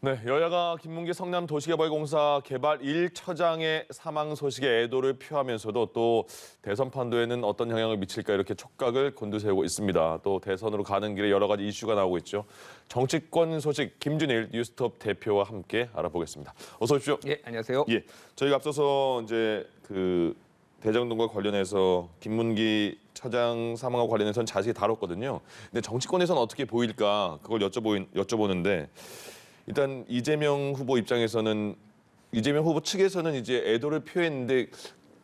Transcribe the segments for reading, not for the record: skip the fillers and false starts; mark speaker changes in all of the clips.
Speaker 1: 네, 여야가 김문기 성남도시개발공사 개발 1처장의 사망 소식에 애도를 표하면서도 또 대선 판도에는 어떤 영향을 미칠까 이렇게 촉각을 곤두세우고 있습니다. 또 대선으로 가는 길에 여러 가지 이슈가 나오고 있죠. 정치권 소식 김준일 뉴스톱 대표와 함께 알아보겠습니다. 어서 오십시오.
Speaker 2: 예, 안녕하세요.
Speaker 1: 예, 저희가 앞서서 이제 대장동과 관련해서 김문기 처장 사망과 관련해서는 자세히 다뤘거든요. 근데 정치권에서는 어떻게 보일까 그걸 여쭤보는데. 일단 이재명 후보 입장에서는 이재명 후보 측에서는 이제 애도를 표했는데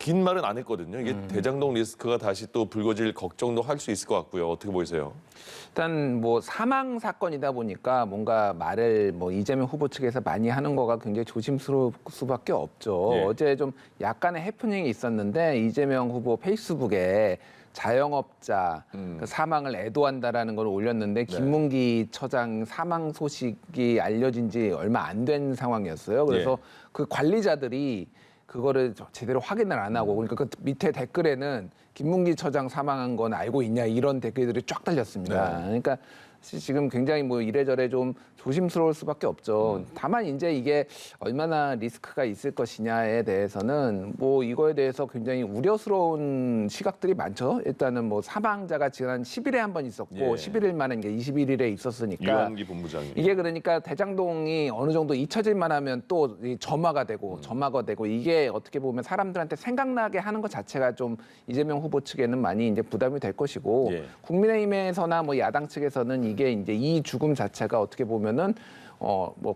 Speaker 1: 긴 말은 안 했거든요. 이게 대장동 리스크가 다시 또 불거질 걱정도 할 수 있을 것 같고요. 어떻게 보이세요?
Speaker 2: 일단 뭐 사망 사건이다 보니까 뭔가 말을 이재명 후보 측에서 많이 하는 거가 굉장히 조심스러울 수밖에 없죠.
Speaker 1: 예.
Speaker 2: 어제 좀 약간의 해프닝이 있었는데 이재명 후보 페이스북에 자영업자 그 사망을 애도한다라는 걸 올렸는데 김문기 처장 사망 소식이 알려진 지 얼마 안 된 상황이었어요. 그래서 그 관리자들이 그거를 제대로 확인을 안 하고 그러니까 그 밑에 댓글에는 김문기 처장 사망한 건 알고 있냐 이런 댓글들이 쫙 달렸습니다.
Speaker 1: 네.
Speaker 2: 그러니까 지금 굉장히 이래저래 좀 조심스러울 수밖에 없죠. 다만 이제 이게 얼마나 리스크가 있을 것이냐에 대해서는 이거에 대해서 굉장히 우려스러운 시각들이 많죠. 일단은 사망자가 지난 10일에 한 번 있었고
Speaker 1: 예.
Speaker 2: 11일 만에 이제 21일에 있었으니까
Speaker 1: 유한기 본부장이
Speaker 2: 이게 그러니까 대장동이 어느 정도 잊혀질만 하면 또 점화가 되고 이게 어떻게 보면 사람들한테 생각나게 하는 것 자체가 좀 이재명 후보 측에는 많이 이제 부담이 될 것이고
Speaker 1: 예.
Speaker 2: 국민의힘에서나 야당 측에서는 이게 이제 이 죽음 자체가 어떻게 보면은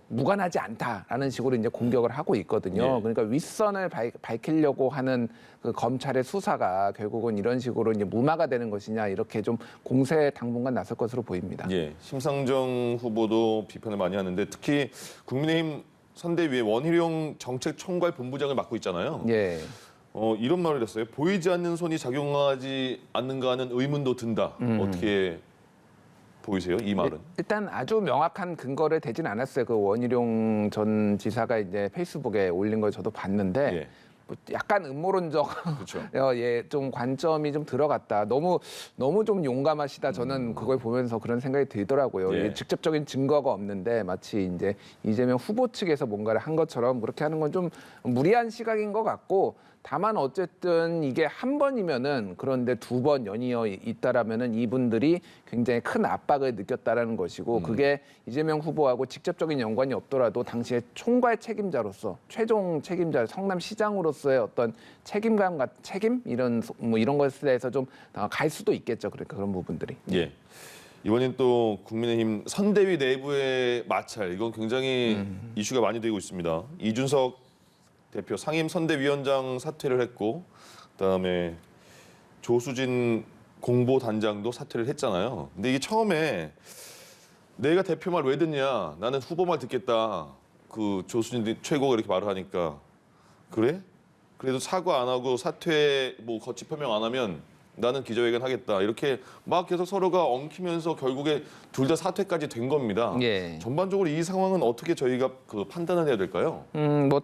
Speaker 2: 무관하지 않다라는 식으로 이제 공격을 하고 있거든요.
Speaker 1: 예.
Speaker 2: 그러니까 윗선을 밝히려고 하는 그 검찰의 수사가 결국은 이런 식으로 이제 무마가 되는 것이냐 이렇게 좀 공세에 당분간 나설 것으로 보입니다.
Speaker 1: 예, 심상정 후보도 비판을 많이 하는데 특히 국민의힘 선대위의 원희룡 정책총괄 본부장을 맡고 있잖아요.
Speaker 2: 예.
Speaker 1: 이런 말을 했어요. 보이지 않는 손이 작용하지 않는가 하는 의문도 든다. 어떻게 보이세요? 이 말은?
Speaker 2: 일단 아주 명확한 근거를 대진 않았어요. 그 원희룡 전 지사가 이제 페이스북에 올린 걸 저도 봤는데
Speaker 1: 예.
Speaker 2: 약간 음모론적
Speaker 1: 그렇죠.
Speaker 2: 좀 관점이 좀 들어갔다. 너무 좀 용감하시다. 저는 그걸 보면서 그런 생각이 들더라고요.
Speaker 1: 예.
Speaker 2: 이게 직접적인 증거가 없는데 마치 이제 이재명 후보 측에서 뭔가를 한 것처럼 그렇게 하는 건 좀 무리한 시각인 것 같고 다만 어쨌든 이게 한 번이면은 그런데 두 번 연이어 있다라면은 이분들이 굉장히 큰 압박을 느꼈다라는 것이고 그게 이재명 후보하고 직접적인 연관이 없더라도 당시에 총괄 책임자로서 최종 책임자 성남시장으로서의 어떤 책임감 같은 책임 이런 것에 대해서 좀 갈 수도 있겠죠. 그러니까 그런 부분들이.
Speaker 1: 예. 이번엔 또 국민의힘 선대위 내부의 마찰 이건 굉장히 이슈가 많이 되고 있습니다. 이준석 대표 상임 선대위원장 사퇴를 했고 그다음에 조수진 공보단장도 사퇴를 했잖아요. 근데 이게 처음에 내가 대표 말 왜 듣냐? 나는 후보 말 듣겠다. 그 조수진 최고가 이렇게 말을 하니까 그래? 그래도 사과 안 하고 사퇴 거치 표명 안 하면 나는 기자회견 하겠다. 이렇게 막 계속 서로가 엉키면서 결국에 둘 다 사퇴까지 된 겁니다.
Speaker 2: 예.
Speaker 1: 전반적으로 이 상황은 어떻게 저희가 판단을 해야 될까요?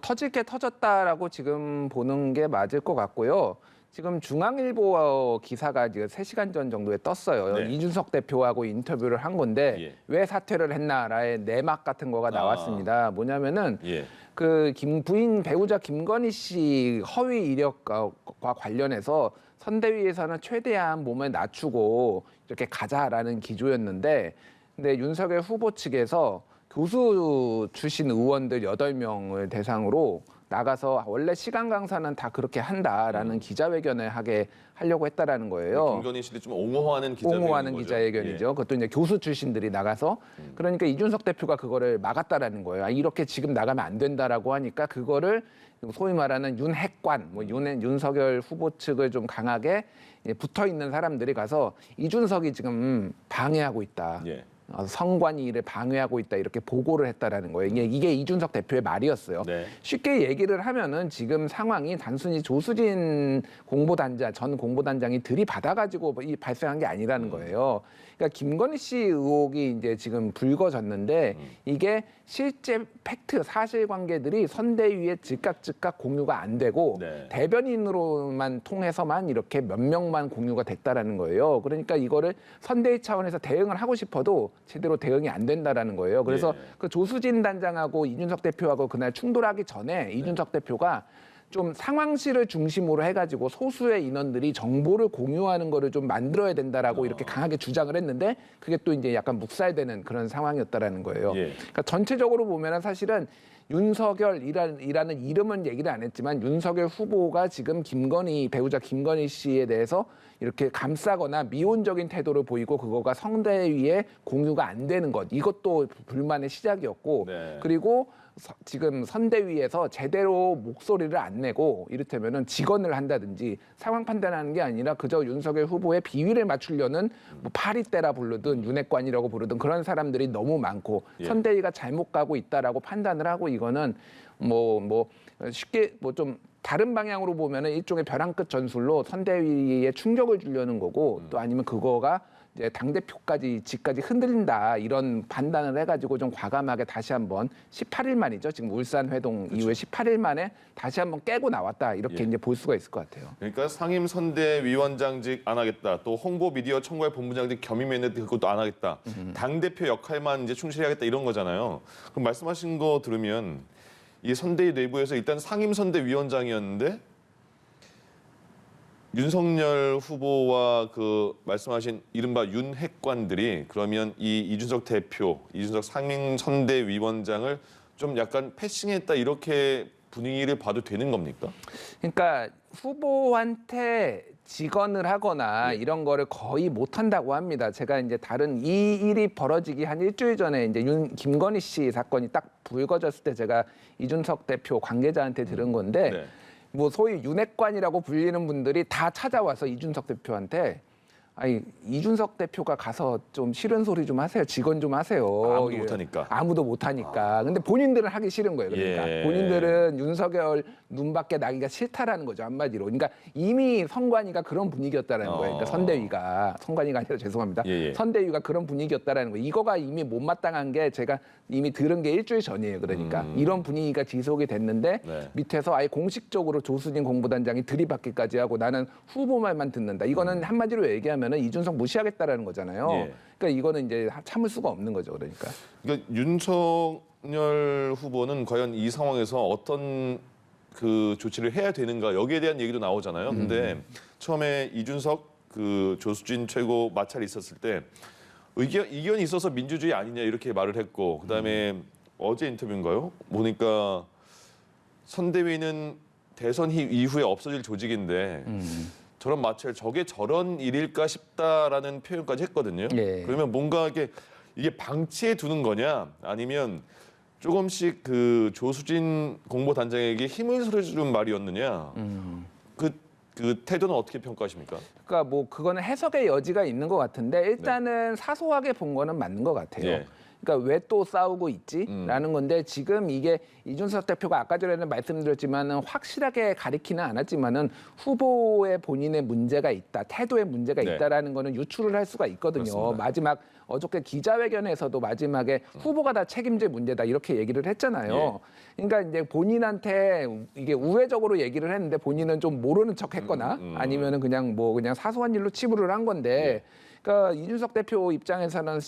Speaker 2: 터질 게 터졌다라고 지금 보는 게 맞을 것 같고요. 지금 중앙일보 기사가 지금 3시간 전 정도에 떴어요.
Speaker 1: 네.
Speaker 2: 이준석 대표하고 인터뷰를 한 건데
Speaker 1: 예.
Speaker 2: 왜 사퇴를 했나라의 내막 같은 거가 나왔습니다. 뭐냐면은
Speaker 1: 예.
Speaker 2: 그 부인 배우자 김건희 씨 허위 이력과 관련해서 선대위에서는 최대한 몸을 낮추고 이렇게 가자라는 기조였는데 근데 윤석열 후보 측에서 교수 출신 의원들 8명을 대상으로 나가서 원래 시간 강사는 다 그렇게 한다라는 기자회견을 하려고 했다라는 거예요.
Speaker 1: 김건희 씨를 좀 옹호하는
Speaker 2: 옹호하는
Speaker 1: 거죠.
Speaker 2: 기자회견이죠. 그것도 이제 교수 출신들이 나가서 그러니까 이준석 대표가 그거를 막았다라는 거예요. 이렇게 지금 나가면 안 된다라고 하니까 그거를 소위 말하는 윤핵관, 윤석열 후보 측을 좀 강하게 붙어 있는 사람들이 가서 이준석이 지금 방해하고 있다.
Speaker 1: 예.
Speaker 2: 성관이 이를 방해하고 있다 이렇게 보고를 했다라는 거예요. 이게 이준석 대표의 말이었어요.
Speaker 1: 네.
Speaker 2: 쉽게 얘기를 하면은 지금 상황이 단순히 조수진 전 공보단장이 들이받아가지고 발생한 게 아니라는 거예요. 그러니까 김건희 씨 의혹이 이제 지금 불거졌는데 이게 실제 팩트, 사실관계들이 선대위에 즉각 공유가 안 되고
Speaker 1: 네.
Speaker 2: 대변인으로만 통해서만 이렇게 몇 명만 공유가 됐다라는 거예요. 그러니까 이거를 선대위 차원에서 대응을 하고 싶어도 제대로 대응이 안 된다라는 거예요. 그래서
Speaker 1: 예.
Speaker 2: 그 조수진 단장하고 이준석 대표하고 그날 충돌하기 전에 이준석 대표가 좀 상황실을 중심으로 해가지고 소수의 인원들이 정보를 공유하는 거를 좀 만들어야 된다라고 이렇게 강하게 주장을 했는데 그게 또 이제 약간 묵살되는 그런 상황이었다라는 거예요.
Speaker 1: 예.
Speaker 2: 그러니까 전체적으로 보면은 사실은 윤석열이라는 이름은 얘기를 안 했지만 윤석열 후보가 지금 배우자 김건희 씨에 대해서 이렇게 감싸거나 미온적인 태도를 보이고 그거가 선대위에 공유가 안 되는 것 이것도 불만의 시작이었고
Speaker 1: 네.
Speaker 2: 그리고 지금 선대위에서 제대로 목소리를 안 내고 이를테면은 직언을 한다든지 상황 판단하는 게 아니라 그저 윤석열 후보의 비위를 맞추려는 뭐 파리떼라 부르든 윤핵관이라고 부르든 그런 사람들이 너무 많고
Speaker 1: 예.
Speaker 2: 선대위가 잘못 가고 있다라고 판단을 하고 이거는 뭐 쉽게 뭐 좀 다른 방향으로 보면은 일종의 벼랑 끝 전술로 선대위에 충격을 주려는 거고 또 아니면 그거가 이제 당대표까지 직까지 흔들린다 이런 판단을 해가지고 좀 과감하게 다시 한번 18일 만이죠. 지금 울산 회동 이후에 18일 만에 다시 한번 깨고 나왔다 이렇게
Speaker 1: 예.
Speaker 2: 이제 볼 수가 있을 것 같아요.
Speaker 1: 그러니까 상임 선대위원장직 안 하겠다. 또 홍보 미디어 첨가의 본부장직 겸임했는데 그것도 안 하겠다. 당 대표 역할만 이제 충실하겠다 이런 거잖아요. 그럼 말씀하신 거 들으면 이 선대위 내부에서 일단 상임 선대위원장이었는데 윤석열 후보와 그 말씀하신 이른바 윤핵관들이 그러면 이 이준석 대표, 이준석 상임 선대위원장을 좀 약간 패싱했다 이렇게 분위기를 봐도 되는 겁니까?
Speaker 2: 그러니까 후보한테 직언을 하거나 이런 거를 거의 못 한다고 합니다. 제가 이제 다른 이 일이 벌어지기 한 일주일 전에 이제 김건희 씨 사건이 딱 불거졌을 때 제가 이준석 대표 관계자한테 들은 건데
Speaker 1: 네.
Speaker 2: 뭐 소위 윤핵관이라고 불리는 분들이 다 찾아와서 이준석 대표한테 아니 이준석 대표가 가서 좀 싫은 소리 좀 하세요. 직언 좀 하세요.
Speaker 1: 아무도
Speaker 2: 예.
Speaker 1: 못하니까.
Speaker 2: 아무도 못하니까. 근데 본인들은 하기 싫은 거예요. 그러니까
Speaker 1: 예.
Speaker 2: 본인들은 윤석열 눈밖에 나기가 싫다라는 거죠. 한마디로. 그러니까 이미 선관위가 그런 분위기였다라는 거예요. 그러니까 선대위가 선관위가 아니라 죄송합니다.
Speaker 1: 예.
Speaker 2: 선대위가 그런 분위기였다라는 거예요. 이거가 이미 못마땅한 게 제가 이미 들은 게 일주일 전이에요. 그러니까 이런 분위기가 지속이 됐는데
Speaker 1: 네.
Speaker 2: 밑에서 아예 공식적으로 조수진 공보단장이 들이받기까지 하고 나는 후보 말만 듣는다. 이거는 한마디로 얘기하면은 이준석 무시하겠다라는 거잖아요.
Speaker 1: 예.
Speaker 2: 그러니까 이거는 이제 참을 수가 없는 거죠. 그러니까.
Speaker 1: 그러니까 윤석열 후보는 과연 이 상황에서 어떤 그 조치를 해야 되는가 여기에 대한 얘기도 나오잖아요. 근데 처음에 이준석 그 조수진 최고 마찰이 있었을 때 이견이 있어서 민주주의 아니냐 이렇게 말을 했고 그다음에 어제 인터뷰인가요? 보니까 선대위는 대선 이후에 없어질 조직인데 저런 마찰 저게 저런 일일까 싶다라는 표현까지 했거든요.
Speaker 2: 예.
Speaker 1: 그러면 뭔가 이게 방치해 두는 거냐 아니면 조금씩 그 조수진 공보단장에게 힘을 실어주는 말이었느냐 그 태도는 어떻게 평가하십니까?
Speaker 2: 그러니까 뭐 그거는 해석의 여지가 있는 것 같은데 일단은 사소하게 본 거는 맞는 것 같아요.
Speaker 1: 예.
Speaker 2: 그러니까 왜 또 싸우고 있지?라는 건데 지금 이게 이준석 대표가 아까 전에는 말씀드렸지만은 확실하게 가리키는 않았지만은 후보의 본인의 문제가 있다, 태도에 문제가
Speaker 1: 네.
Speaker 2: 있다라는 거는 유추를 할 수가 있거든요.
Speaker 1: 그렇습니다.
Speaker 2: 마지막 어저께 기자회견에서도 마지막에 후보가 다 책임질 문제다 이렇게 얘기를 했잖아요. 그러니까 이제 본인한테 이게 우회적으로 얘기를 했는데 본인은 좀 모르는 척했거나 아니면은 그냥 사소한 일로 치부를 한 건데. 그러니까 이준석 대표 입장에서는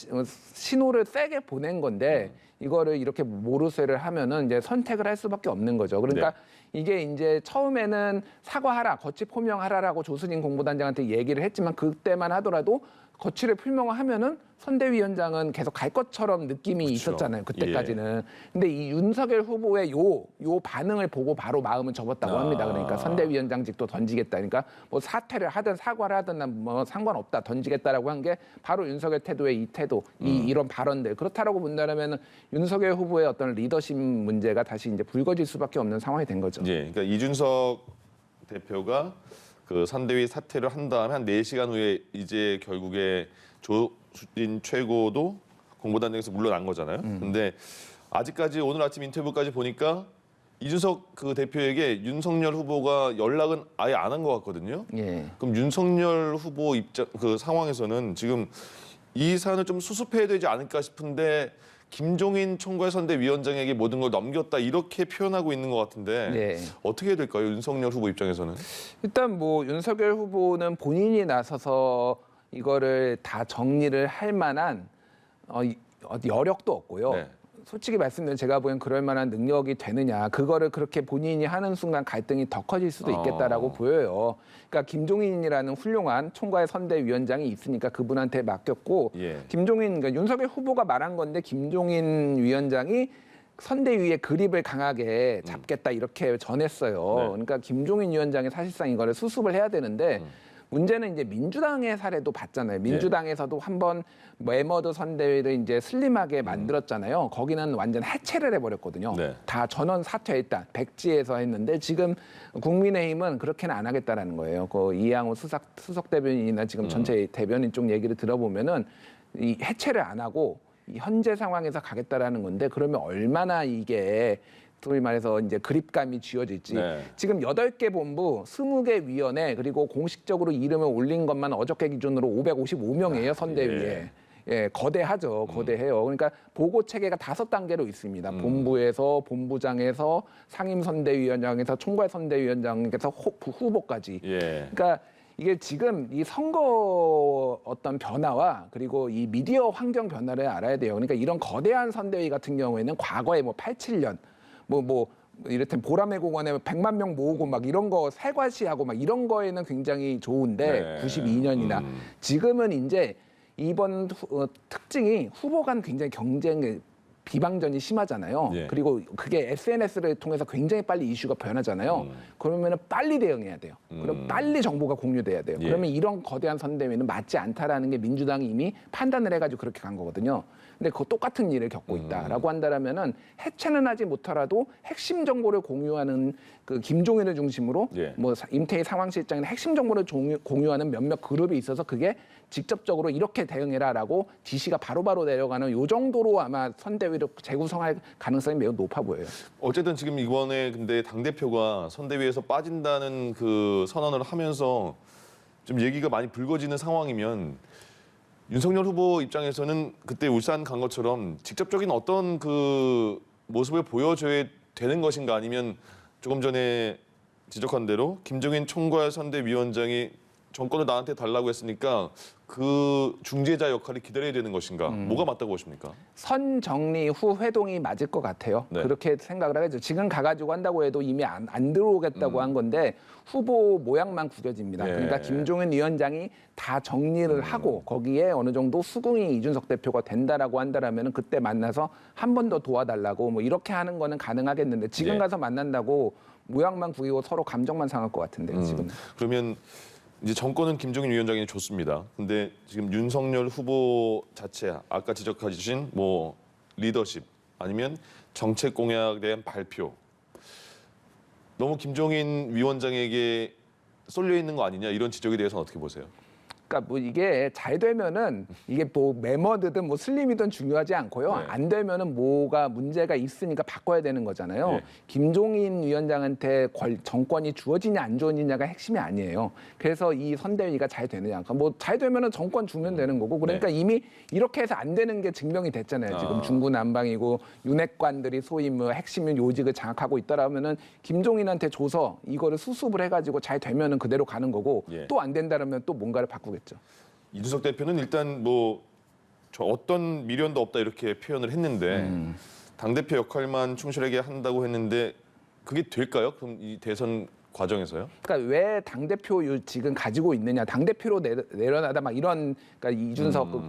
Speaker 2: 신호를 세게 보낸 건데 이거를 이렇게 모르쇠를 하면은 이제 선택을 할 수밖에 없는 거죠. 그러니까 이게 이제 처음에는 사과하라, 거취 표명하라라고 조수진 공보단장한테 얘기를 했지만 그때만 하더라도 거취를 표명하면은 선대위원장은 계속 갈 것처럼 느낌이
Speaker 1: 그렇죠.
Speaker 2: 있었잖아요. 그때까지는. 근데 이 윤석열 후보의 요 반응을 보고 바로 마음은 접었다고 합니다. 그러니까 선대위원장직도 던지겠다. 그러니까 뭐 사퇴를 하든 사과를 하든 난 뭐 상관없다. 던지겠다라고 한 게 바로 윤석열 태도의 이 태도, 이런 발언들. 그렇다라고 본다면은 윤석열 후보의 어떤 리더십 문제가 다시 이제 불거질 수밖에 없는 상황이 된 거죠.
Speaker 1: 예, 그러니까 이준석 대표가 그 선대위 사퇴를 한 다음에 한 4시간 후에 이제 결국에 조수진 최고도 공보단장에서 물러난 거잖아요. 근데 아직까지 오늘 아침 인터뷰까지 보니까 이준석 그 대표에게 윤석열 후보가 연락은 아예 안 한 것 같거든요.
Speaker 2: 예.
Speaker 1: 그럼 윤석열 후보 입장 그 상황에서는 지금 이 사안을 좀 수습해야 되지 않을까 싶은데 김종인 총괄선대위원장에게 모든 걸 넘겼다 이렇게 표현하고 있는 것 같은데
Speaker 2: 네.
Speaker 1: 어떻게 해야 될까요? 윤석열 후보 입장에서는.
Speaker 2: 일단 뭐 윤석열 후보는 본인이 나서서 이거를 다 정리를 할 만한 여력도 없고요.
Speaker 1: 네.
Speaker 2: 솔직히 말씀드리면 제가 보기엔 그럴 만한 능력이 되느냐. 그거를 그렇게 본인이 하는 순간 갈등이 더 커질 수도 있겠다라고 보여요. 그러니까 김종인이라는 훌륭한 총괄 선대위원장이 있으니까 그분한테 맡겼고
Speaker 1: 예.
Speaker 2: 김종인, 그러니까 윤석열 후보가 말한 건데 김종인 위원장이 선대위의 그립을 강하게 잡겠다 이렇게 전했어요.
Speaker 1: 네.
Speaker 2: 그러니까 김종인 위원장이 사실상 이거를 수습을 해야 되는데 문제는 이제 민주당의 사례도 봤잖아요. 민주당에서도 한번 메머드 선대위를 이제 슬림하게 만들었잖아요. 거기는 완전 해체를 해버렸거든요.
Speaker 1: 네.
Speaker 2: 다 전원 사퇴했다. 백지에서 했는데 지금 국민의힘은 그렇게는 안 하겠다라는 거예요. 그 이양호 수석 대변인이나 지금 전체 대변인 쪽 얘기를 들어보면은 이 해체를 안 하고 이 현재 상황에서 가겠다라는 건데 그러면 얼마나 이게 소위 말해서 이제 그립감이 쥐어질지.
Speaker 1: 네.
Speaker 2: 지금 8개 본부, 20개 위원회 그리고 공식적으로 이름을 올린 것만 어저께 기준으로 555명이에요, 선대위에. 예, 거대하죠. 거대해요. 그러니까 보고 체계가 5단계로 있습니다. 본부에서, 본부장에서, 상임선대위원장에서, 총괄선대위원장에서 후보까지.
Speaker 1: 예.
Speaker 2: 그러니까 이게 지금 이 선거 어떤 변화와 그리고 이 미디어 환경 변화를 알아야 돼요. 그러니까 이런 거대한 선대위 같은 경우에는 과거에 뭐 87년 이를테면 보라매 공원에 100만 명 모으고 막 이런 거 살과시하고 막 이런 거에는 굉장히 좋은데
Speaker 1: 네.
Speaker 2: 92년이나 지금은 이제 이번 특징이 후보 간 굉장히 경쟁 비방전이 심하잖아요.
Speaker 1: 예.
Speaker 2: 그리고 그게 SNS를 통해서 굉장히 빨리 이슈가 변하잖아요. 그러면은 빨리 대응해야 돼요. 그럼 빨리 정보가 공유돼야 돼요.
Speaker 1: 예.
Speaker 2: 그러면 이런 거대한 선대위는 맞지 않다라는 게 민주당이 이미 판단을 해가지고 그렇게 간 거거든요. 근데 그 똑같은 일을 겪고 있다라고 한다라면은 해체는 하지 못하라도 핵심 정보를 공유하는 그 김종인을 중심으로
Speaker 1: 예.
Speaker 2: 뭐 임태희 상황실장이나 핵심 정보를 공유하는 몇몇 그룹이 있어서 그게 직접적으로 이렇게 대응해라라고 지시가 바로바로 내려가는 요 정도로 아마 선대위를 재구성할 가능성이 매우 높아 보여요.
Speaker 1: 어쨌든 지금 이번에 근데 당대표가 선대위에서 빠진다는 그 선언을 하면서 좀 얘기가 많이 불거지는 상황이면 윤석열 후보 입장에서는 그때 울산 간 것처럼 직접적인 어떤 그 모습을 보여줘야 되는 것인가 아니면 조금 전에 지적한 대로 김종인 총괄 선대위원장이 정권을 나한테 달라고 했으니까 그 중재자 역할을 기다려야 되는 것인가? 뭐가 맞다고 보십니까?
Speaker 2: 선 정리 후 회동이 맞을 것 같아요.
Speaker 1: 네.
Speaker 2: 그렇게 생각을 하겠죠. 지금 가가지고 한다고 해도 이미 안 들어오겠다고 한 건데 후보 모양만 구겨집니다.
Speaker 1: 네.
Speaker 2: 그러니까 김종인 위원장이 다 정리를 하고 거기에 어느 정도 수긍이 이준석 대표가 된다라고 한다라면 그때 만나서 한 번 더 도와달라고 뭐 이렇게 하는 거는 가능하겠는데 지금
Speaker 1: 네.
Speaker 2: 가서 만난다고 모양만 구기고 서로 감정만 상할 것 같은데요. 지금.
Speaker 1: 그러면 이제 정권은 김종인 위원장이 좋습니다. 근데 지금 윤석열 후보 자체 아까 지적해 주신 뭐 리더십 아니면 정책 공약에 대한 발표 너무 김종인 위원장에게 쏠려 있는 거 아니냐 이런 지적에 대해서는 어떻게 보세요?
Speaker 2: 그러니까 뭐 이게 잘 되면은 이게 뭐 메머드든 뭐 슬림이든 중요하지 않고요.
Speaker 1: 네.
Speaker 2: 안 되면은 뭐가 문제가 있으니까 바꿔야 되는 거잖아요.
Speaker 1: 네.
Speaker 2: 김종인 위원장한테 정권이 주어지냐 안 주어지냐가 핵심이 아니에요. 그래서 이 선대위가 잘 되느냐. 그러니까 뭐 잘 되면은 정권 주면 되는 거고. 그러니까 이미 이렇게 해서 안 되는 게 증명이 됐잖아요. 지금 중구난방이고 윤핵관들이 소위 뭐 핵심 요직을 장악하고 있다라면은 김종인한테 줘서 이거를 수습을 해가지고 잘 되면은 그대로 가는 거고
Speaker 1: 예.
Speaker 2: 또 안 된다라면 또 뭔가를 바꾸겠죠.
Speaker 1: 이준석 대표는 일단 뭐 저 어떤 미련도 없다 이렇게 표현을 했는데 당대표 역할만 충실하게 한다고 했는데 그게 될까요? 그럼 이 대선 과정에서요?
Speaker 2: 그러니까 왜 당대표 지금 가지고 있느냐, 당대표로 내려놔다 막 이런 그러니까 이준석 그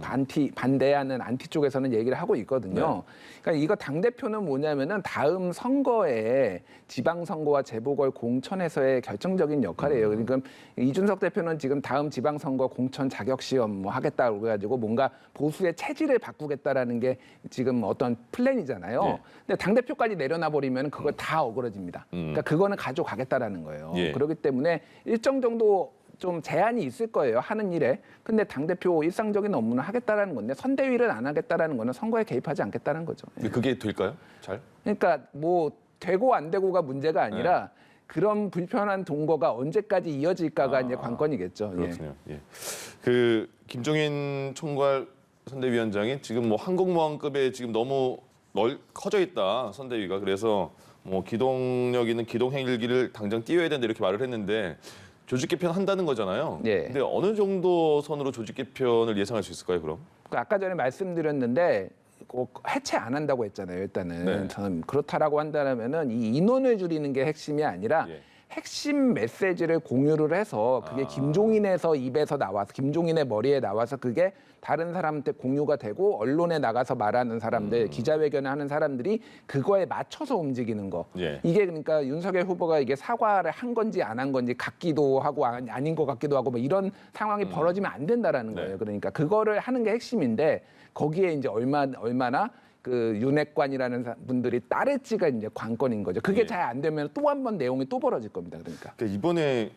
Speaker 2: 반대하는 안티 쪽에서는 얘기를 하고 있거든요. 그러니까 이거 당대표는 뭐냐면은 다음 선거에 지방선거와 재보궐 공천에서의 결정적인 역할이에요. 그러니까 이준석 대표는 지금 다음 지방선거 공천 자격시험 뭐 하겠다고 해가지고 뭔가 보수의 체질을 바꾸겠다라는 게 지금 어떤 플랜이잖아요.
Speaker 1: 네.
Speaker 2: 근데 당대표까지 내려놔 버리면 그거 다 어그러집니다. 그러니까 그거는 가져가겠다라는 거예요.
Speaker 1: 예.
Speaker 2: 그렇기 때문에 일정 정도 좀 제한이 있을 거예요. 하는 일에. 근데 당대표 일상적인 업무는 하겠다라는 건데 선대위를 안 하겠다라는 거는 선거에 개입하지 않겠다는 거죠.
Speaker 1: 근데 그게 될까요? 잘?
Speaker 2: 그러니까 뭐 되고 안 되고가 문제가 아니라 그런 불편한 동거가 언제까지 이어질까가 이제 관건이겠죠. 예.
Speaker 1: 그렇군요. 예. 그 김종인 총괄 선대위원장이 지금 뭐 항공모함급에 지금 너무 커져 있다 선대위가 그래서 뭐 기동력 있는 기동 헬기를 당장 띄워야 된다 이렇게 말을 했는데 조직 개편 한다는 거잖아요.
Speaker 2: 예.
Speaker 1: 근데 어느 정도 선으로 조직 개편을 예상할 수 있을까요, 그럼?
Speaker 2: 아까 전에 말씀드렸는데 해체 안 한다고 했잖아요. 일단은
Speaker 1: 네.
Speaker 2: 저는 그렇다라고 한다면은 이 인원을 줄이는 게 핵심이 아니라
Speaker 1: 예.
Speaker 2: 핵심 메시지를 공유를 해서 그게 김종인에서 입에서 나와서 김종인의 머리에 나와서 그게 다른 사람한테 공유가 되고 언론에 나가서 말하는 사람들, 기자회견을 하는 사람들이 그거에 맞춰서 움직이는 거.
Speaker 1: 예.
Speaker 2: 이게 그러니까 윤석열 후보가 이게 사과를 한 건지 안 한 건지 같기도 하고 아닌 것 같기도 하고 뭐 이런 상황이 벌어지면 안 된다라는
Speaker 1: 네.
Speaker 2: 거예요. 그러니까 그거를 하는 게 핵심인데 거기에 이제 얼마나 그 윤핵관이라는 분들이 따를지가 이제 관건인 거죠. 그게
Speaker 1: 예.
Speaker 2: 잘 안 되면 또 한 번 내용이 또 벌어질 겁니다. 그러니까.
Speaker 1: 그러니까 이번에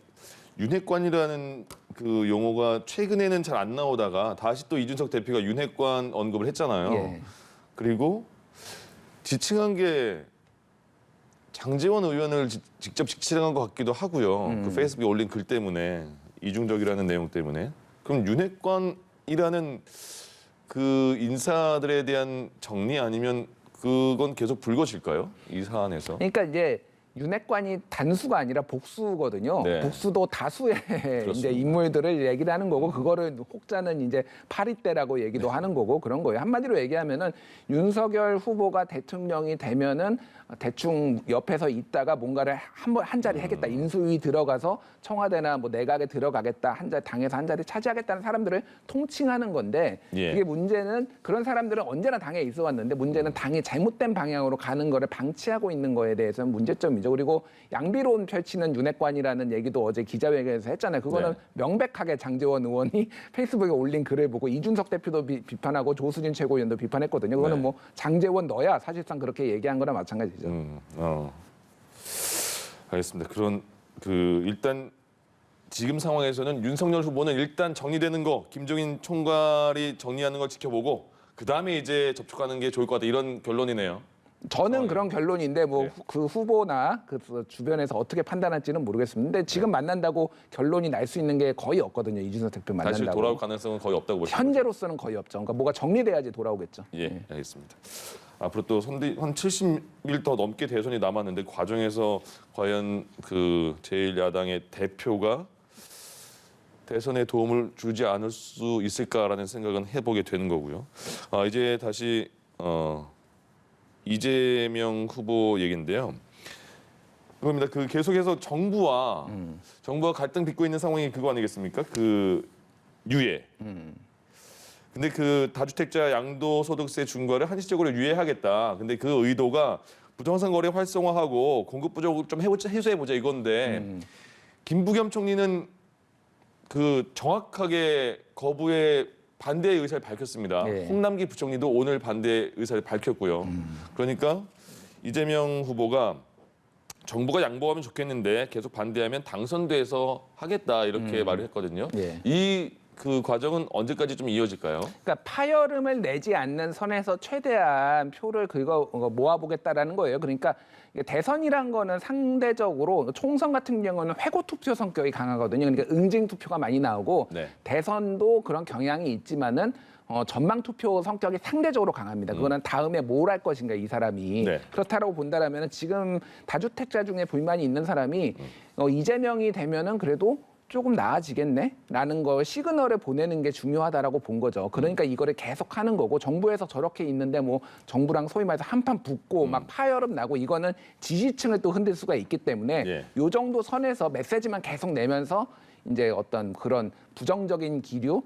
Speaker 1: 윤핵관이라는 그 용어가 최근에는 잘 안 나오다가 다시 또 이준석 대표가 윤핵관 언급을 했잖아요.
Speaker 2: 예.
Speaker 1: 그리고 지칭한 게 장제원 의원을 직접 지칭한 것 같기도 하고요. 그 페이스북에 올린 글 때문에 이중적이라는 내용 때문에. 그럼 윤핵관이라는 그 인사들에 대한 정리 아니면 그건 계속 불거질까요? 이 사안에서.
Speaker 2: 그러니까 이제 윤핵관이 단수가 아니라 복수거든요.
Speaker 1: 네.
Speaker 2: 복수도 다수의 이제 인물들을 얘기를 하는 거고 그거를 혹자는 이제 파리떼라고 얘기도 하는 거고 그런 거예요. 한마디로 얘기하면은 윤석열 후보가 대통령이 되면은 대충 옆에서 있다가 뭔가를 한 자리 하겠다. 인수위 들어가서 청와대나 뭐 내각에 들어가겠다. 한 자리 당에서 한 자리 차지하겠다는 사람들을 통칭하는 건데
Speaker 1: 예.
Speaker 2: 이게 문제는 그런 사람들은 언제나 당에 있어 왔는데 문제는 당이 잘못된 방향으로 가는 거를 방치하고 있는 거에 대해서는 문제점이죠. 그리고 양비론 펼치는 윤핵관이라는 얘기도 어제 기자회견에서 했잖아요. 그거는
Speaker 1: 네.
Speaker 2: 명백하게 장제원 의원이 페이스북에 올린 글을 보고 이준석 대표도 비판하고 조수진 최고위원도 비판했거든요. 그거는
Speaker 1: 네.
Speaker 2: 뭐 장제원 너야 사실상 그렇게 얘기한 거나 마찬가지죠.
Speaker 1: 알겠습니다. 그런 일단 지금 상황에서는 윤석열 후보는 일단 정리되는 거 김종인 총괄이 정리하는 걸 지켜보고 그 다음에 이제 접촉하는 게 좋을 것 같다 이런 결론이네요.
Speaker 2: 저는 그런 결론인데 뭐
Speaker 1: 네.
Speaker 2: 그 후보나 그 주변에서 어떻게 판단할지는 모르겠습니다. 근데 지금 만난다고 결론이 날 수 있는 게 거의 없거든요. 이준석 대표
Speaker 1: 다시
Speaker 2: 만난다고.
Speaker 1: 돌아올 가능성은 거의 없다고 보시죠.
Speaker 2: 현재로서는 거의 없죠. 그러니까 뭐가 정리돼야지 돌아오겠죠.
Speaker 1: 예, 알겠습니다. 앞으로 또 한 70일 더 넘게 대선이 남았는데 과정에서 과연 그 제1야당의 대표가 대선에 도움을 주지 않을 수 있을까라는 생각은 해보게 되는 거고요. 이제 다시 이재명 후보 얘기인데요. 그겁니다. 계속해서 정부와 갈등 빚고 있는 상황이 그거 아니겠습니까? 유예. 근데 다주택자 양도소득세 중과를 한시적으로 유예하겠다. 근데 그 의도가 부동산 거래 활성화하고 공급 부족을 좀 해소해보자 이건데 김부겸 총리는 정확하게 거부의 반대의 의사를 밝혔습니다.
Speaker 2: 예.
Speaker 1: 홍남기 부총리도 오늘 반대 의사를 밝혔고요. 그러니까 이재명 후보가 정부가 양보하면 좋겠는데 계속 반대하면 당선돼서 하겠다 이렇게 말을 했거든요.
Speaker 2: 예.
Speaker 1: 그 과정은 언제까지 좀 이어질까요?
Speaker 2: 그러니까 파열음을 내지 않는 선에서 최대한 표를 모아보겠다라는 거예요. 그러니까 대선이란 거는 상대적으로 총선 같은 경우는 회고 투표 성격이 강하거든요. 그러니까 응징 투표가 많이 나오고
Speaker 1: 네.
Speaker 2: 대선도 그런 경향이 있지만은 전망 투표 성격이 상대적으로 강합니다. 그거는 다음에 뭘 할 것인가 이 사람이
Speaker 1: 네.
Speaker 2: 그렇다라고 본다라면 지금 다주택자 중에 불만이 있는 사람이 이재명이 되면은 그래도 조금 나아지겠네라는 거 시그널을 보내는 게 중요하다라고 본 거죠. 그러니까 이거를 계속 하는 거고 정부에서 저렇게 있는데 뭐 정부랑 소위 말해서 한판 붙고 막 파열음 나고 이거는 지지층을 또 흔들 수가 있기 때문에
Speaker 1: 예.
Speaker 2: 요 정도 선에서 메시지만 계속 내면서 이제 어떤 그런 부정적인 기류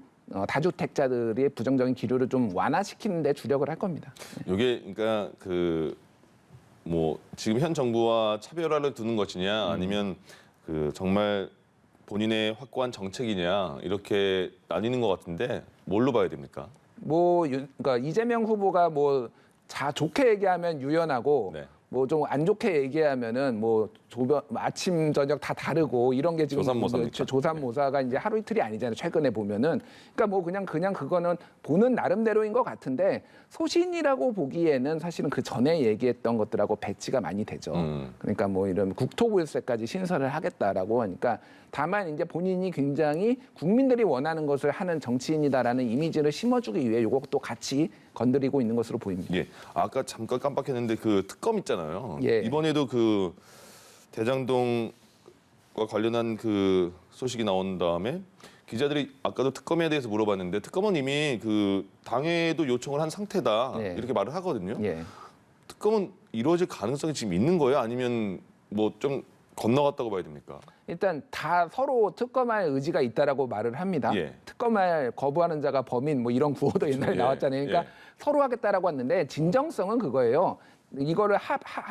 Speaker 2: 다주택자들의 부정적인 기류를 좀 완화시키는 데 주력을 할 겁니다.
Speaker 1: 이게 그러니까 지금 현 정부와 차별화를 두는 것이냐 아니면 정말 본인의 확고한 정책이냐 이렇게 나뉘는 것 같은데 뭘로 봐야 됩니까?
Speaker 2: 그러니까 이재명 후보가 좋게 얘기하면 유연하고
Speaker 1: 네.
Speaker 2: 좀 안 좋게 얘기하면은 아침 저녁 다 다르고 이런 게 지금
Speaker 1: 조삼모사입니까?
Speaker 2: 조삼모사가 이제 하루 이틀이 아니잖아요. 최근에 보면은 그러니까 그냥 그거는 보는 나름대로인 것 같은데 소신이라고 보기에는 사실은 그 전에 얘기했던 것들하고 배치가 많이 되죠. 그러니까 이런 국토부일세까지 신설을 하겠다라고 하니까 다만 이제 본인이 굉장히 국민들이 원하는 것을 하는 정치인이다라는 이미지를 심어주기 위해 이것도 같이 건드리고 있는 것으로 보입니다.
Speaker 1: 예. 아까 잠깐 깜빡했는데 특검 있잖아요.
Speaker 2: 예.
Speaker 1: 이번에도 대장동과 관련한 소식이 나온 다음에 기자들이 아까도 특검에 대해서 물어봤는데 특검은 이미 그 당에도 요청을 한 상태다
Speaker 2: 네.
Speaker 1: 이렇게 말을 하거든요.
Speaker 2: 예.
Speaker 1: 특검은 이루어질 가능성이 지금 있는 거예요? 아니면 뭐 좀 건너갔다고 봐야 됩니까?
Speaker 2: 일단 다 서로 특검할 의지가 있다라고 말을 합니다.
Speaker 1: 예.
Speaker 2: 특검할 거부하는 자가 범인 뭐 이런 구호도 옛날에
Speaker 1: 예.
Speaker 2: 나왔잖아요. 그러니까
Speaker 1: 예.
Speaker 2: 서로 하겠다라고 했는데 진정성은 그거예요. 이거를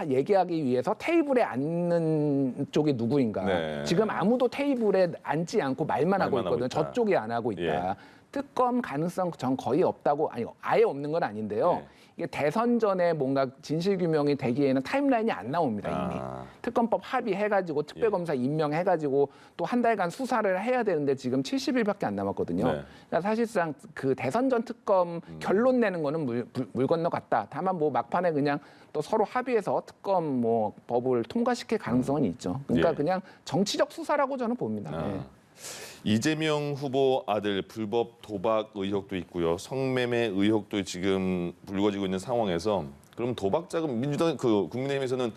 Speaker 2: 얘기하기 위해서 테이블에 앉는 쪽이 누구인가.
Speaker 1: 네.
Speaker 2: 지금 아무도 테이블에 앉지 않고 말만 하고
Speaker 1: 말만 하고
Speaker 2: 있거든요.
Speaker 1: 있다.
Speaker 2: 저쪽이 안 하고 있다.
Speaker 1: 예.
Speaker 2: 특검 가능성 전 거의 없다고 아니 아예 없는 건 아닌데요.
Speaker 1: 예.
Speaker 2: 이게 대선 전에 뭔가 진실 규명이 되기에는 타임라인이 안 나옵니다 이미.
Speaker 1: 아.
Speaker 2: 특검법 합의해가지고 특별검사 임명해가지고 또 한 달간 수사를 해야 되는데 지금 70일밖에 안 남았거든요.
Speaker 1: 네.
Speaker 2: 그러니까 사실상 그 대선 전 특검 결론 내는 거는 물 건너갔다. 다만 뭐 막판에 그냥 또 서로 합의해서 특검 뭐 법을 통과시킬 가능성은 있죠. 그러니까
Speaker 1: 예.
Speaker 2: 그냥 정치적 수사라고 저는 봅니다.
Speaker 1: 아.
Speaker 2: 예.
Speaker 1: 이재명 후보 아들 불법 도박 의혹도 있고요. 성매매 의혹도 지금 불거지고 있는 상황에서 그럼 도박 자금 민주당 그 국민의힘에서는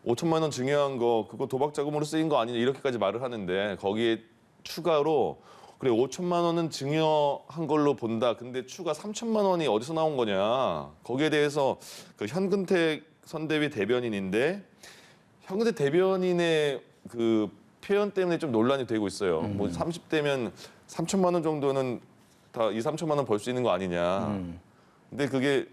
Speaker 1: 5천만 원 증여한 거 그거 도박 자금으로 쓰인 거 아니냐 이렇게까지 말을 하는데 거기에 추가로 그래 5천만 원은 증여한 걸로 본다. 근데 추가 3천만 원이 어디서 나온 거냐. 거기에 대해서 그 현근택 선대위 대변인인데 현근택 대변인의 그 표현 때문에 좀 논란이 되고 있어요. 뭐 30대면 3천만 원 정도는 다 2, 3천만 원 벌 수 있는 거 아니냐. 근데 그게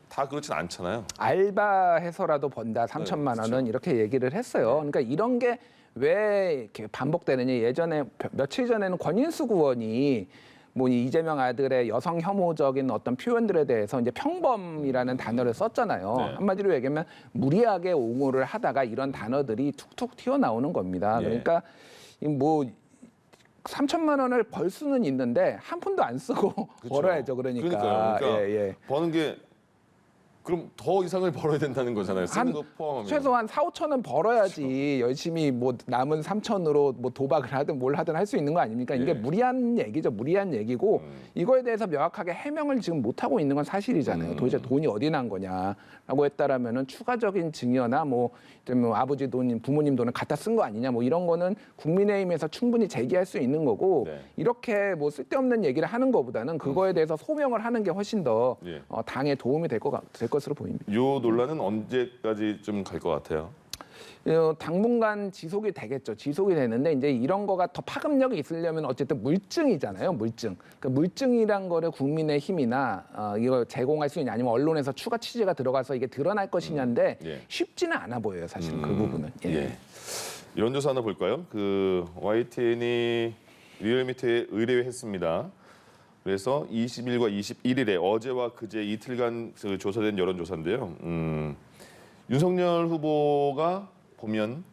Speaker 1: 다 그렇진 않잖아요.
Speaker 2: 알바해서라도 번다 3천만 원은
Speaker 1: 그렇죠.
Speaker 2: 이렇게 얘기를 했어요. 그러니까 이런 게 왜 이렇게 반복되느냐. 예전에 며칠 전에는 권인수 의원이 뭐 이재명 아들의 여성 혐오적인 어떤 표현들에 대해서 이제 평범이라는 단어를 썼잖아요.
Speaker 1: 네.
Speaker 2: 한마디로 얘기하면 무리하게 옹호를 하다가 이런 단어들이 툭툭 튀어나오는 겁니다.
Speaker 1: 예.
Speaker 2: 그러니까 뭐 3천만 원을 벌 수는 있는데 한 푼도 안 쓰고
Speaker 1: 그쵸.
Speaker 2: 벌어야죠. 그러니까.
Speaker 1: 그러니까요.
Speaker 2: 예, 예.
Speaker 1: 버는 게 그럼 더 이상을 벌어야 된다는 거잖아요. 쓰는 거 포함하면.
Speaker 2: 최소한 4, 5천은 벌어야지
Speaker 1: 그렇죠.
Speaker 2: 열심히 뭐 남은 3천으로 뭐 도박을 하든 뭘 하든 할 수 있는 거 아닙니까? 이게
Speaker 1: 예.
Speaker 2: 무리한 얘기죠. 무리한 얘기고 이거에 대해서 명확하게 해명을 지금 못 하고 있는 건 사실이잖아요. 도대체 돈이 어디 난 거냐라고 했다라면은 추가적인 증여나 뭐 아버지 돈, 부모님 돈을 갖다 쓴 거 아니냐 뭐 이런 거는 국민의힘에서 충분히 제기할 수 있는 거고
Speaker 1: 네.
Speaker 2: 이렇게 뭐 쓸데없는 얘기를 하는 것보다는 그거에 대해서 소명을 하는 게 훨씬 더
Speaker 1: 예.
Speaker 2: 당에 도움이 될 것으로 보입니다.
Speaker 1: 요 논란은 언제까지 좀 갈 것 같아요?
Speaker 2: 당분간 지속이 되겠죠. 지속이 되는데 이제 이런 거가 더 파급력이 있으려면 어쨌든 물증이잖아요. 물증. 그 물증이란 거를 국민의힘이나 이걸 제공할 수 있냐 아니면 언론에서 추가 취재가 들어가서 이게 드러날 것이냐인데
Speaker 1: 예.
Speaker 2: 쉽지는 않아 보여요. 사실은 그 부분은. 예.
Speaker 1: 예. 여론조사 하나 볼까요? 그 YTN이 리얼미터에 의뢰했습니다. 그래서 20일과 21일에 어제와 그제 이틀간 그 조사된 여론조사인데요. 윤석열 후보가 보면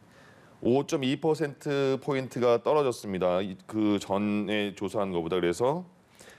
Speaker 1: 5.2% 포인트가 떨어졌습니다. 그 전에 조사한 것보다 그래서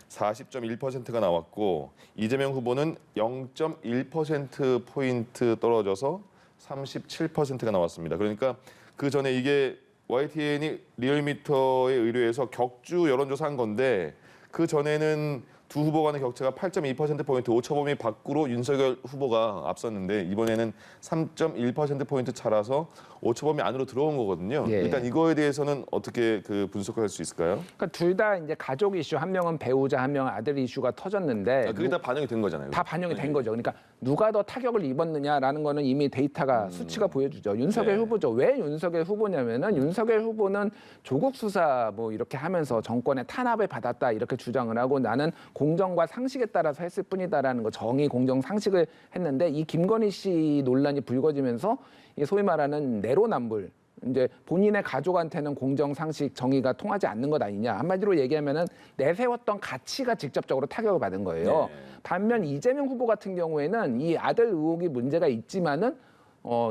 Speaker 1: 40.1%가 나왔고 이재명 후보는 0.1% 포인트 떨어져서 37%가 나왔습니다. 그러니까 그 전에 이게 YTN이 리얼미터에 의뢰해서 격주 여론조사한 건데 그 전에는 두 후보 간의 격차가 8.2%포인트 오차범위 밖으로 윤석열 후보가 앞섰는데 이번에는 3.1%포인트 차라서 오차범위 안으로 들어온 거거든요.
Speaker 2: 예.
Speaker 1: 일단 이거에 대해서는 어떻게 그 분석할 수 있을까요?
Speaker 2: 그러니까 둘 다 이제 가족 이슈, 한 명은 배우자, 한 명은 아들 이슈가 터졌는데
Speaker 1: 그게 다 반영이 된 거잖아요.
Speaker 2: 다 반영이 된 거죠. 그러니까 누가 더 타격을 입었느냐라는 거는 이미 데이터가 수치가 보여주죠. 윤석열
Speaker 1: 네.
Speaker 2: 후보죠. 왜 윤석열 후보냐면은 윤석열 후보는 조국 수사 뭐 이렇게 하면서 정권의 탄압을 받았다 이렇게 주장을 하고 나는 공정과 상식에 따라서 했을 뿐이다라는 거 정의, 공정, 상식을 했는데 이 김건희 씨 논란이 불거지면서 이 소위 말하는 내로남불 이제 본인의 가족한테는 공정, 상식, 정의가 통하지 않는 것 아니냐. 한마디로 얘기하면은 내세웠던 가치가 직접적으로 타격을 받은 거예요.
Speaker 1: 네.
Speaker 2: 반면 이재명 후보 같은 경우에는 이 아들 의혹이 문제가 있지만은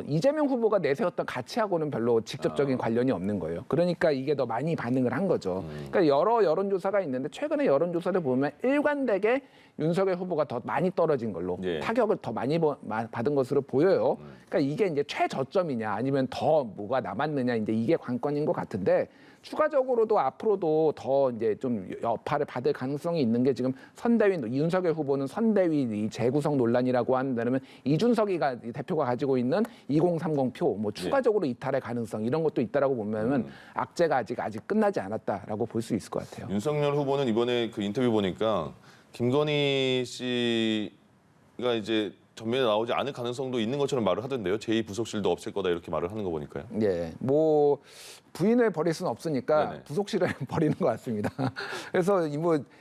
Speaker 2: 이재명 후보가 내세웠던 가치하고는 별로 직접적인 관련이 없는 거예요. 그러니까 이게 더 많이 반응을 한 거죠. 그러니까 여러 여론조사가 있는데 최근에 여론조사를 보면 일관되게 윤석열 후보가 더 많이 떨어진 걸로
Speaker 1: 예.
Speaker 2: 타격을 더 많이 받은 것으로 보여요. 그러니까 이게 이제 최저점이냐 아니면 더 뭐가 남았느냐 이제 이게 관건인 것 같은데 추가적으로도 앞으로도 더 이제 좀 여파를 받을 가능성이 있는 게 지금 선대위 윤석열 후보는 선대위 이 재구성 논란이라고 한다면 이준석이가 대표가 가지고 있는 2030 표 뭐 추가적으로 이탈의 가능성 이런 것도 있다라고 보면은 악재가 아직 끝나지 않았다라고 볼 수 있을 것 같아요.
Speaker 1: 윤석열 후보는 이번에 그 인터뷰 보니까 김건희 씨가 이제 전면에 나오지 않을 가능성도 있는 것처럼 말을 하던데요. 제2부속실도 없앨 거다 이렇게 말을 하는 거 보니까요.
Speaker 2: 예, 뭐 부인을 버릴 수는 없으니까
Speaker 1: 네네.
Speaker 2: 부속실을 버리는 것 같습니다. 그래서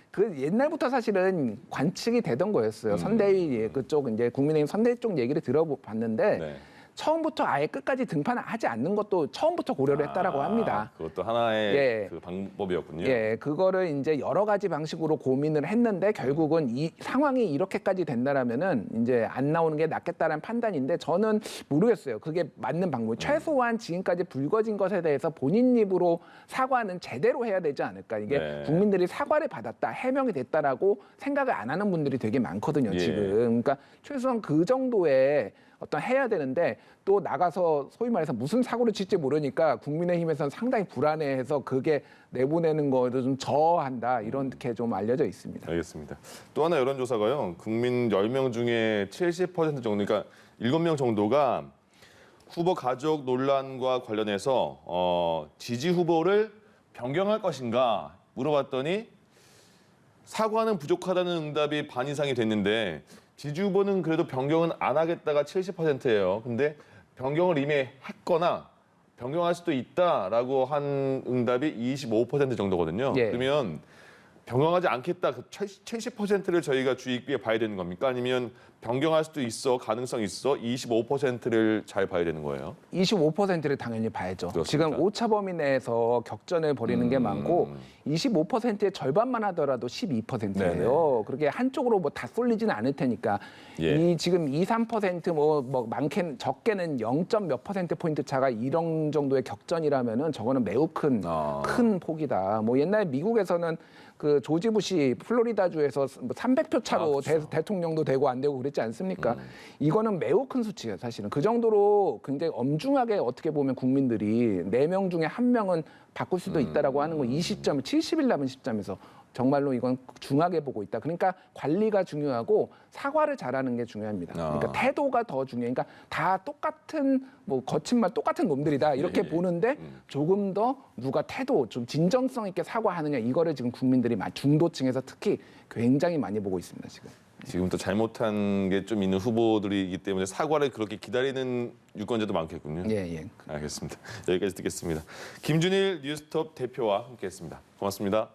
Speaker 2: 그 옛날부터 사실은 관측이 되던 거였어요. 선대위 그쪽 이제 국민의힘 선대위 쪽 얘기를 들어봤는데
Speaker 1: 네.
Speaker 2: 처음부터 아예 끝까지 등판하지 않는 것도 처음부터 고려를 했다라고 합니다.
Speaker 1: 그것도 하나의
Speaker 2: 예.
Speaker 1: 그 방법이었군요.
Speaker 2: 예, 그거를 이제 여러 가지 방식으로 고민을 했는데 결국은 이 상황이 이렇게까지 된다라면은 이제 안 나오는 게 낫겠다라는 판단인데 저는 모르겠어요. 그게 맞는 방법. 최소한 지금까지 불거진 것에 대해서 본인 입으로 사과는 제대로 해야 되지 않을까. 이게
Speaker 1: 네.
Speaker 2: 국민들이 사과를 받았다, 해명이 됐다라고 생각을 안 하는 분들이 되게 많거든요,
Speaker 1: 예.
Speaker 2: 지금. 그러니까 최소한 그 정도의 어떤 해야 되는데 또 나가서 소위 말해서 무슨 사고를 칠지 모르니까 국민의힘에서는 상당히 불안해해서 그게 내보내는 거에도 좀 저한다 이렇게 좀 알려져 있습니다.
Speaker 1: 알겠습니다. 또 하나 여론조사가요. 국민 10명 중에 70% 정도, 그러니까 7명 정도가 후보 가족 논란과 관련해서 지지 후보를 변경할 것인가 물어봤더니 사과는 부족하다는 응답이 반 이상이 됐는데 지지 후보는 그래도 변경은 안 하겠다가 70%예요. 근데 변경을 이미 했거나 변경할 수도 있다라고 한 응답이 25% 정도거든요.
Speaker 2: 예.
Speaker 1: 그러면 변경하지 않겠다, 그 70%를 저희가 주의 깊게 봐야 되는 겁니까? 아니면 변경할 수도 있어, 가능성 있어, 25%를 잘 봐야 되는 거예요?
Speaker 2: 25%를 당연히 봐야죠.
Speaker 1: 그렇습니까?
Speaker 2: 지금 오차 범위 내에서 격전을 벌이는 게 많고 25%의 절반만 하더라도 12%예요. 그렇게 한쪽으로 뭐 다 쏠리지는 않을 테니까
Speaker 1: 예.
Speaker 2: 이 지금 2, 3% 뭐 많게는 적게는 0. 몇 퍼센트 포인트 차가 이런 정도의 격전이라면은 저거는 매우 큰 폭이다. 뭐 옛날 미국에서는 그 조지 부시 플로리다주에서 300표 차로
Speaker 1: 그렇죠.
Speaker 2: 대통령도 되고 안 되고 그랬지 않습니까? 이거는 매우 큰 수치예요, 사실은. 그 정도로 굉장히 엄중하게 어떻게 보면 국민들이 4명 중에 1명은 바꿀 수도 있다라고 하는 거 이 시점 70일 남은 시점에서 정말로 이건 중하게 보고 있다. 그러니까 관리가 중요하고 사과를 잘하는 게 중요합니다. 그러니까 태도가 더 중요해. 그러니까 다 똑같은 뭐 거친 말 똑같은 놈들이다 이렇게 보는데 조금 더 누가 태도 좀 진정성 있게 사과하느냐 이거를 지금 국민들이 중도층에서 특히 굉장히 많이 보고 있습니다 지금.
Speaker 1: 지금 또 잘못한 게 좀 있는 후보들이기 때문에 사과를 그렇게 기다리는 유권자도 많겠군요.
Speaker 2: 예.
Speaker 1: 알겠습니다. 여기까지 듣겠습니다. 김준일 뉴스톱 대표와 함께했습니다. 고맙습니다.